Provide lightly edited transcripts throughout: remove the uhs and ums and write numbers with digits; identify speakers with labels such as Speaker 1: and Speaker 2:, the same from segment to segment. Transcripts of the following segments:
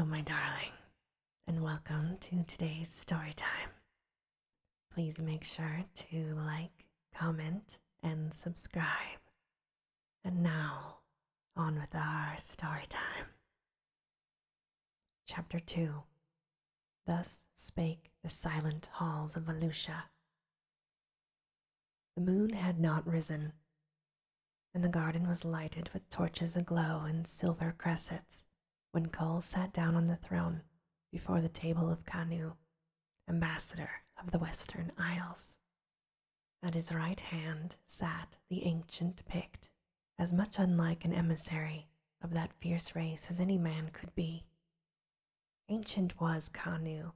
Speaker 1: Hello, my darling, and welcome to today's story time. Please make sure to like, comment, and subscribe. And now, on with our story time. Chapter 2. Thus Spake the Silent Halls of Volusia. The moon had not risen, and the garden was lighted with torches aglow in silver cressets when Kull sat down on the throne before the table of Kanu, ambassador of the Western Isles. At his right hand sat the ancient Pict, as much unlike an emissary of that fierce race as any man could be. Ancient was Kanu,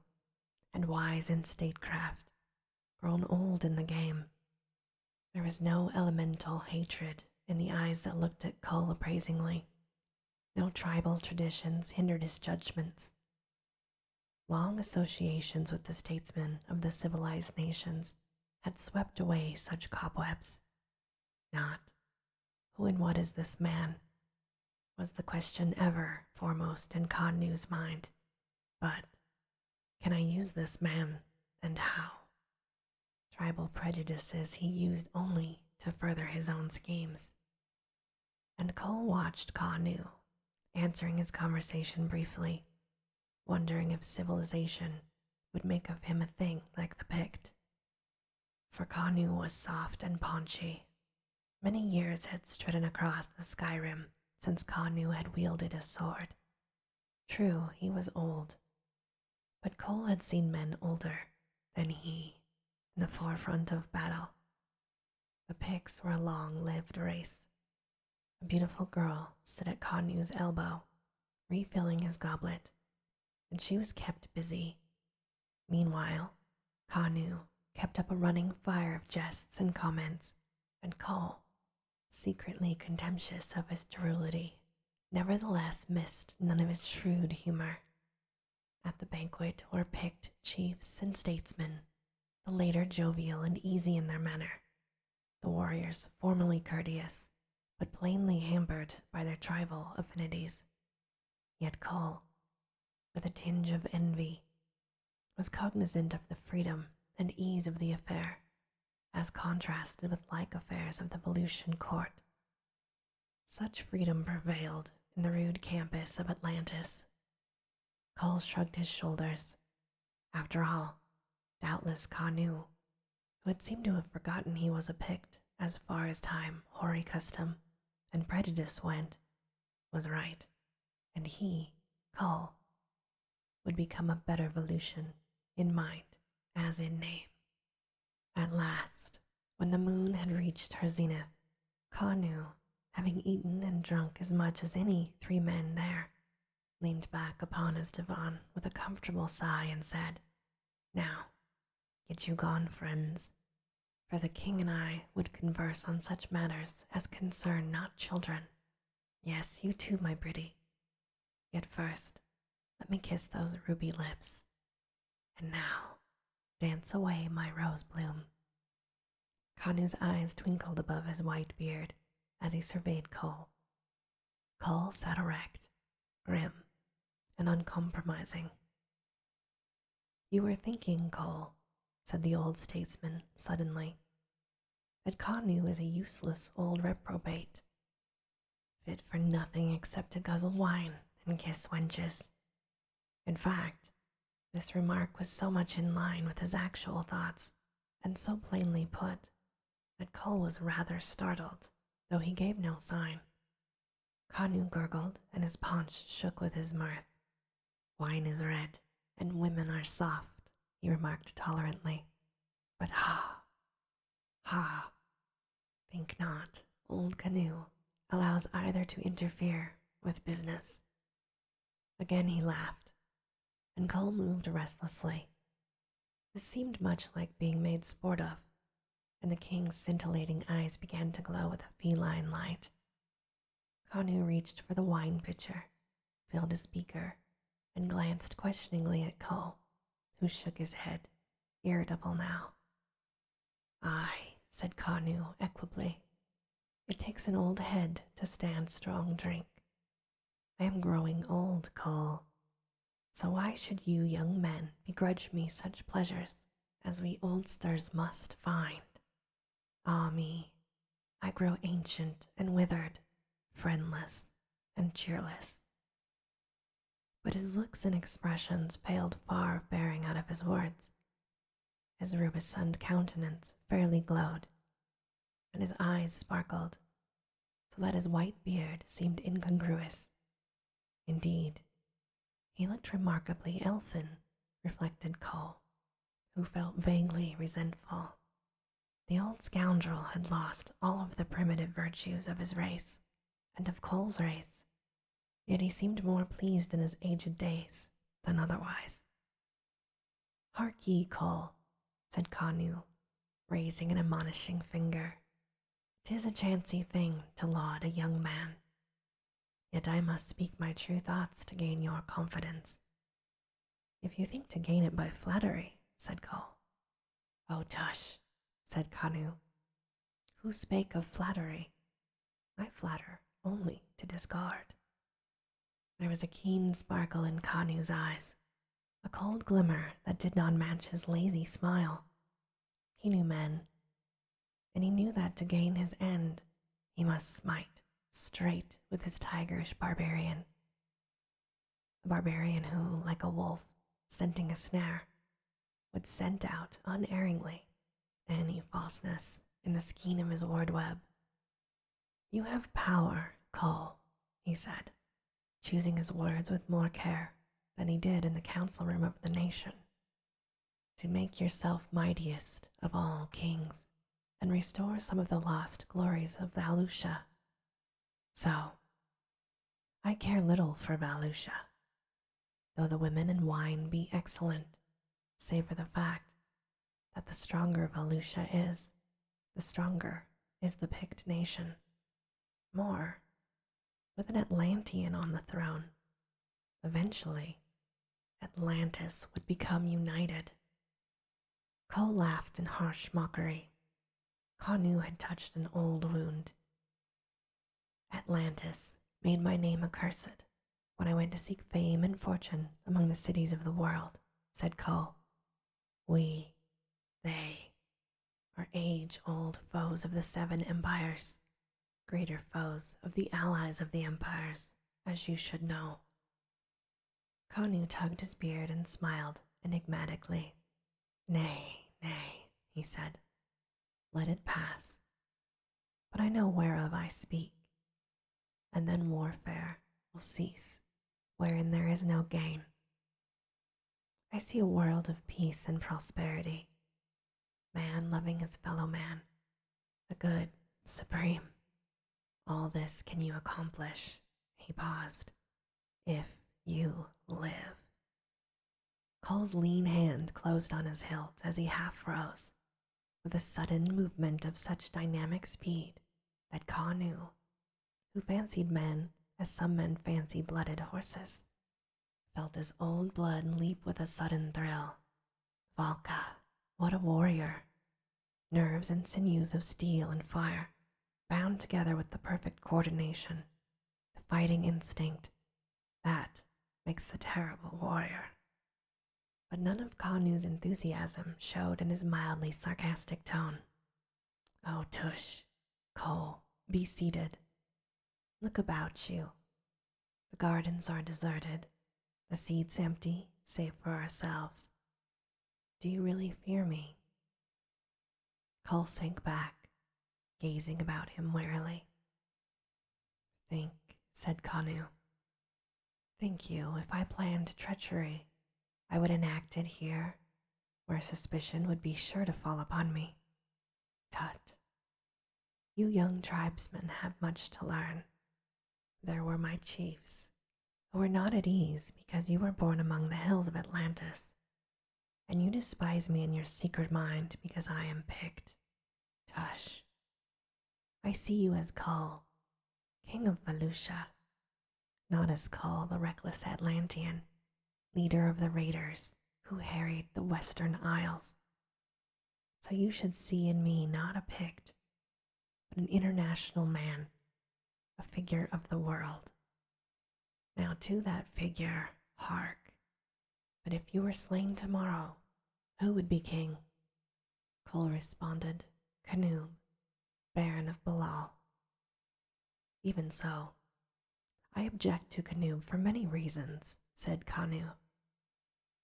Speaker 1: and wise in statecraft, grown old in the game. There was no elemental hatred in the eyes that looked at Kull appraisingly. No tribal traditions hindered his judgments. Long associations with the statesmen of the civilized nations had swept away such cobwebs. Not, who and what is this man, was the question ever foremost in Kanu's mind, but, can I use this man, and how? Tribal prejudices he used only to further his own schemes. And Kull watched Kanu, answering his conversation briefly, wondering if civilization would make of him a thing like the Pict. For Kanu was soft and paunchy. Many years had stridden across the Skyrim since Kanu had wielded a sword. True, he was old, but Kull had seen men older than he in the forefront of battle. The Picts were a long-lived race. A beautiful girl stood at Kanu's elbow, refilling his goblet, and she was kept busy. Meanwhile, Kanu kept up a running fire of jests and comments, and Kull, secretly contemptuous of his garrulity, nevertheless missed none of his shrewd humor. At the banquet were Pict chiefs and statesmen, the later jovial and easy in their manner, the warriors formerly courteous, but plainly hampered by their tribal affinities. Yet Kull, with a tinge of envy, was cognizant of the freedom and ease of the affair, as contrasted with like affairs of the Volusian court. Such freedom prevailed in the rude campus of Atlantis. Kull shrugged his shoulders. After all, doubtless Kanu, who had seemed to have forgotten he was a Pict as far as time, hoary custom, and prejudice went, was right, and he, Kull, would become a better Volusian in mind as in name. At last, when the moon had reached her zenith, Kanu, having eaten and drunk as much as any 3 men there, leaned back upon his divan with a comfortable sigh and said, "Now, get you gone, friends, for the king and I would converse on such matters as concern not children. Yes, you too, my pretty. Yet first, let me kiss those ruby lips. And now, dance away my rose bloom." Kanu's eyes twinkled above his white beard as he surveyed Kull. Kull sat erect, grim, and uncompromising. "You were thinking, Kull," said the old statesman suddenly, "that Kanu is a useless old reprobate, fit for nothing except to guzzle wine and kiss wenches." In fact, this remark was so much in line with his actual thoughts, and so plainly put, that Kull was rather startled, though he gave no sign. Kanu gurgled, and his paunch shook with his mirth. "Wine is red, and women are soft," he remarked tolerantly. "But ha, think not old Kanu allows either to interfere with business." Again he laughed, and Kull moved restlessly. This seemed much like being made sport of, and the king's scintillating eyes began to glow with a feline light. Kanu reached for the wine pitcher, filled his beaker, and glanced questioningly at Kull, who shook his head, irritable now. "Aye," said Kanu equably, "it takes an old head to stand strong drink. I am growing old, Kull, So why should you young men begrudge me such pleasures as we oldsters must find? Ah me, I grow ancient and withered, friendless and cheerless. But his looks and expressions paled far of bearing out of his words. His rubicund countenance fairly glowed, and his eyes sparkled, so that his white beard seemed incongruous. Indeed, he looked remarkably elfin, reflected Kull, who felt vaguely resentful. The old scoundrel had lost all of the primitive virtues of his race and of Kull's race, yet he seemed more pleased in his aged days than otherwise. "Hark ye, Kull," said Kanu, raising an admonishing finger. "'Tis a chancy thing to laud a young man, yet I must speak my true thoughts to gain your confidence." "If you think to gain it by flattery," said Kull. "Oh, tush," said Kanu. "Who spake of flattery? I flatter only to discard." There was a keen sparkle in Kanu's eyes, a cold glimmer that did not match his lazy smile. He knew men, and he knew that to gain his end, he must smite straight with his tigerish barbarian. A barbarian who, like a wolf scenting a snare, would scent out unerringly any falseness in the skein of his ward web. "You have power, Kull," he said, choosing his words with more care than he did in the council room of the nation, "to make yourself mightiest of all kings and restore some of the lost glories of Valusha. So, I care little for Valusha, though the women and wine be excellent, save for the fact that the stronger Valusha is, the stronger is the picked nation. More, with an Atlantean on the throne, eventually Atlantis would become united." Kull laughed in harsh mockery. Kanu had touched an old wound. "Atlantis made my name accursed when I went to seek fame and fortune among the cities of the world," said Kull. They are age-old foes of the 7 empires, greater foes of the allies of the empires, as you should know." Kanu tugged his beard and smiled enigmatically. Nay, he said, "let it pass. But I know whereof I speak, and then warfare will cease, wherein there is no gain. I see a world of peace and prosperity, man loving his fellow man, the good supreme. All this can you accomplish," he paused, "if you live." Kull's lean hand closed on his hilt as he half rose, with a sudden movement of such dynamic speed that Kanu, who fancied men as some men fancy blooded horses, felt his old blood leap with a sudden thrill. Valka, what a warrior! Nerves and sinews of steel and fire, bound together with the perfect coordination, the fighting instinct, that makes the terrible warrior. But none of Kanu's enthusiasm showed in his mildly sarcastic tone. "Oh, tush, Kull, be seated. Look about you. The gardens are deserted, the seats empty, save for ourselves. Do you really fear me?" Kull sank back, gazing about him warily. "Think," said Kanu. "Think you, if I planned treachery, I would enact it here, where suspicion would be sure to fall upon me? Tut! You young tribesmen have much to learn. There were my chiefs, who were not at ease because you were born among the hills of Atlantis, and you despise me in your secret mind because I am picked. Tush! I see you as Kull, king of Valusha, not as Kull the reckless Atlantean, leader of the raiders who harried the Western Isles. So you should see in me not a Pict, but an international man, a figure of the world. Now to that figure, hark, But if you were slain tomorrow, who would be king? Kull responded, Canub, Baron of Bilal. Even so, I object to Canub for many reasons, said Kanu,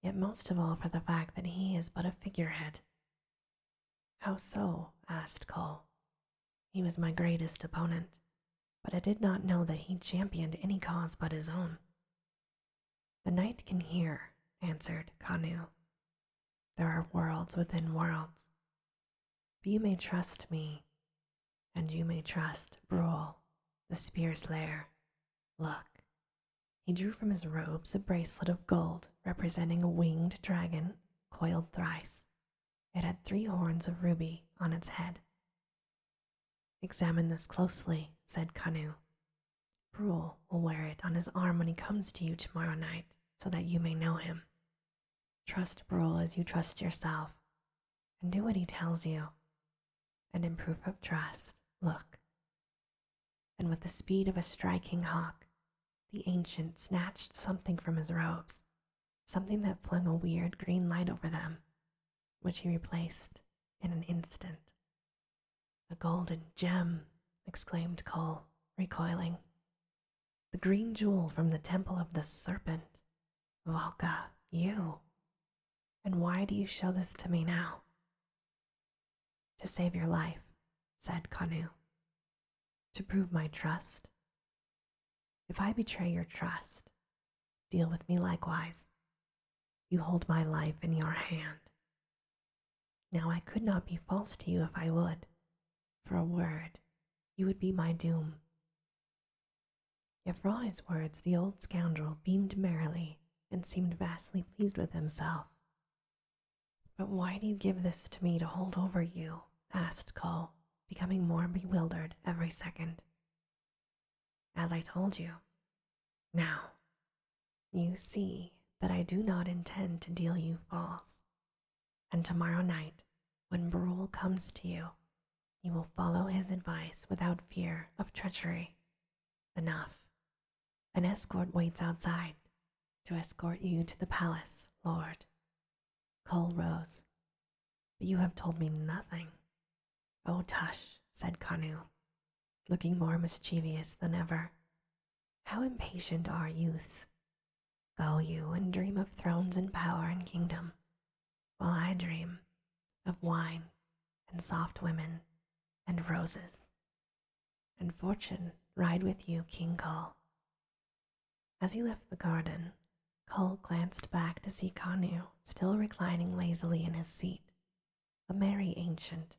Speaker 1: yet most of all for the fact that he is but a figurehead. How so? Asked Kull. He was my greatest opponent, but I did not know that he championed any cause but his own. The night can hear, answered Kanu. There are worlds within worlds. But you may trust me, and you may trust Bruhl, the spear slayer. Look. He drew from his robes a bracelet of gold representing a winged dragon coiled thrice. It had 3 horns of ruby on its head. Examine this closely, said Kanu. Bruhl will wear it on his arm when he comes to you tomorrow night, so that you may know him. Trust Bruhl as you trust yourself, and do what he tells you. And in proof of trust, look. And with the speed of a striking hawk, the ancient snatched something from his robes, something that flung a weird green light over them, which he replaced in an instant. The golden gem, exclaimed Kull, recoiling. The green jewel from the temple of the serpent. Valka, you. And why do you show this to me now? To save your life, said Kanu. To prove my trust. If I betray your trust, deal with me likewise. You hold my life in your hand. Now I could not be false to you if I would. For a word, you would be my doom. Yet for all his words, the old scoundrel beamed merrily and seemed vastly pleased with himself. But why do you give this to me to hold over you? Asked Kull, becoming more bewildered every second. As I told you. Now, you see that I do not intend to deal you false, and tomorrow night, when Bruhl comes to you, you will follow his advice without fear of treachery. Enough. An escort waits outside to escort you to the palace, Lord. Kull rose. But you have told me nothing. Oh, tush, said Kanu, looking more mischievous than ever. How impatient are youths. Go you and dream of thrones and power and kingdom, while I dream of wine and soft women and roses. And fortune ride with you, King Kull. As he left the garden, Kull glanced back to see Kanu still reclining lazily in his seat, a merry ancient,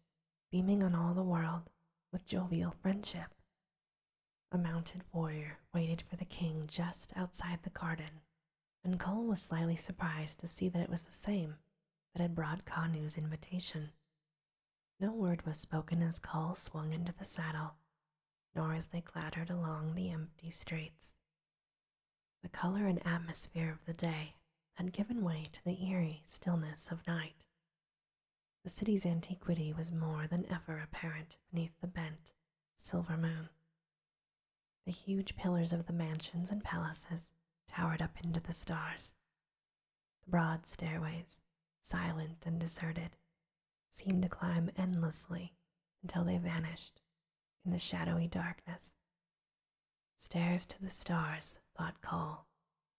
Speaker 1: beaming on all the world with jovial friendship. A mounted warrior waited for the king just outside the garden, and Kull was slightly surprised to see that it was the same that had brought Kanu's invitation. No word was spoken as Kull swung into the saddle, nor as they clattered along the empty streets. The color and atmosphere of the day had given way to the eerie stillness of night. The city's antiquity was more than ever apparent beneath the bent, silver moon. The huge pillars of the mansions and palaces towered up into the stars. The broad stairways, silent and deserted, seemed to climb endlessly until they vanished in the shadowy darkness. Stairs to the stars, thought Kull,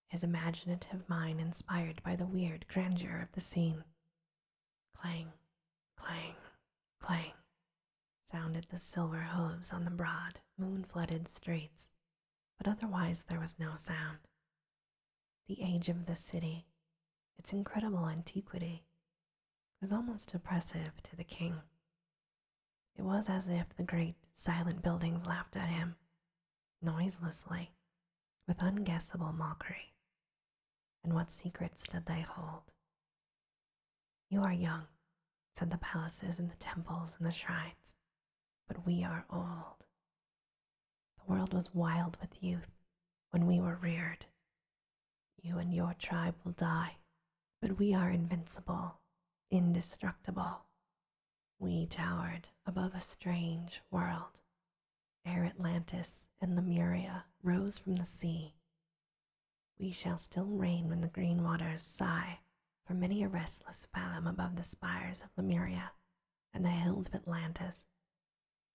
Speaker 1: his imaginative mind inspired by the weird grandeur of the scene. Clang, clang, clang, sounded the silver hooves on the broad, moon-flooded streets, but otherwise there was no sound. The age of the city, its incredible antiquity, was almost oppressive to the king. It was as if the great, silent buildings laughed at him, noiselessly, with unguessable mockery. And what secrets did they hold? You are young, said the palaces and the temples and the shrines, but we are old. The world was wild with youth when we were reared. You and your tribe will die, but we are invincible, indestructible. We towered above a strange world, ere Atlantis and Lemuria rose from the sea. We shall still reign when the green waters sigh for many a restless fathom above the spires of Lemuria and the hills of Atlantis,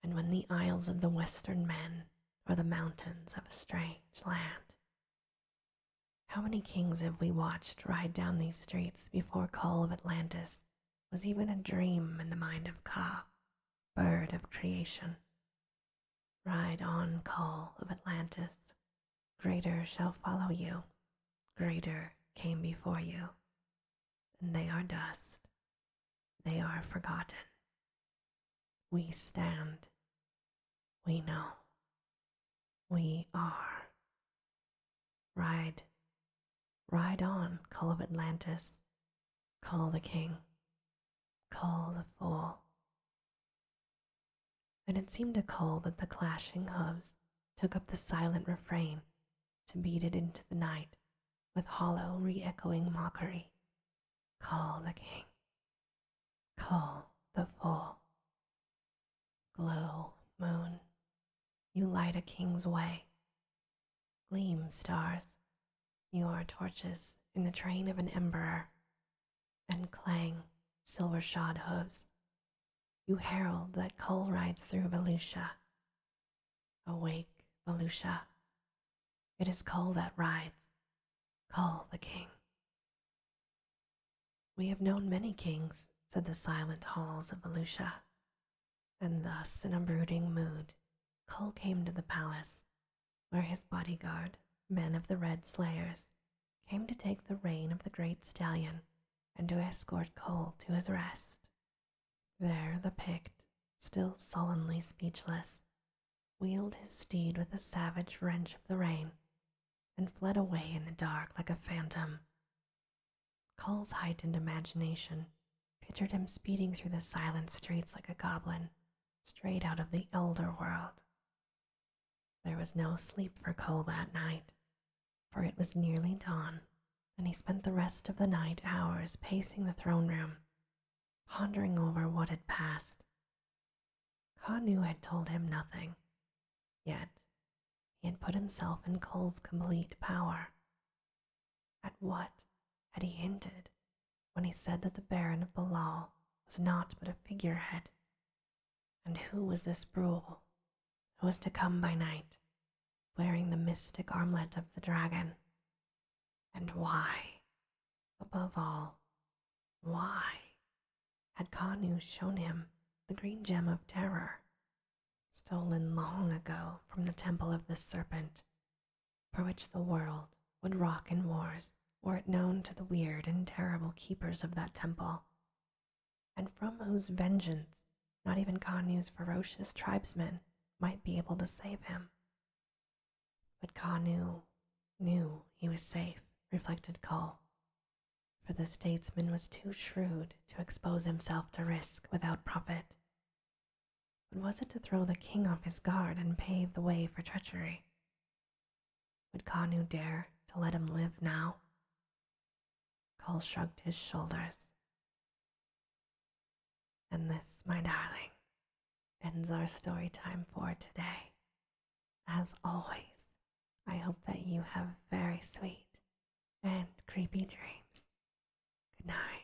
Speaker 1: and when the isles of the western men are the mountains of a strange land. How many kings have we watched ride down these streets before Kull of Atlantis was even a dream in the mind of Ka, bird of creation? Ride on, Kull of Atlantis. Greater shall follow you. Greater came before you. And they are dust. They are forgotten. We stand. We know. We are. Ride. Ride on, Kull of Atlantis. Call the king. Call the fool. And it seemed to Kull that the clashing hooves took up the silent refrain to beat it into the night with hollow, re-echoing mockery. Call the king. Call the fool. Glow, moon, you light a king's way. Gleam, stars, you are torches in the train of an emperor. And clang, silver-shod hooves, you herald that Kull rides through Volusia. Awake, Volusia. It is Kull that rides, Kull the king. We have known many kings, said the silent halls of Volusia. And thus, in a brooding mood, Kull came to the palace, where his bodyguard, men of the Red Slayers, came to take the rein of the great stallion and to escort Kull to his rest. There the Pict, still sullenly speechless, wheeled his steed with a savage wrench of the rein and fled away in the dark like a phantom. Kull's heightened imagination pictured him speeding through the silent streets like a goblin, straight out of the elder world. There was no sleep for Kull that night, for it was nearly dawn, and he spent the rest of the night hours pacing the throne room, pondering over what had passed. Kanu had told him nothing, yet he had put himself in Kull's complete power. At what had he hinted when he said that the Baron of Bilal was naught but a figurehead? And who was this Brule who was to come by night, wearing the mystic armlet of the dragon? And why, above all, why had Kanu shown him the green gem of terror, stolen long ago from the temple of the serpent, for which the world would rock in wars were it known to the weird and terrible keepers of that temple, and from whose vengeance not even Kanu's ferocious tribesmen might be able to save him? But Kanu knew he was safe, reflected Kull, for the statesman was too shrewd to expose himself to risk without profit. But was it to throw the king off his guard and pave the way for treachery? Would Kanu dare to let him live now? Kull shrugged his shoulders. And this, my darling, ends our story time for today. As always, I hope that you have very sweet and creepy dreams. Good night.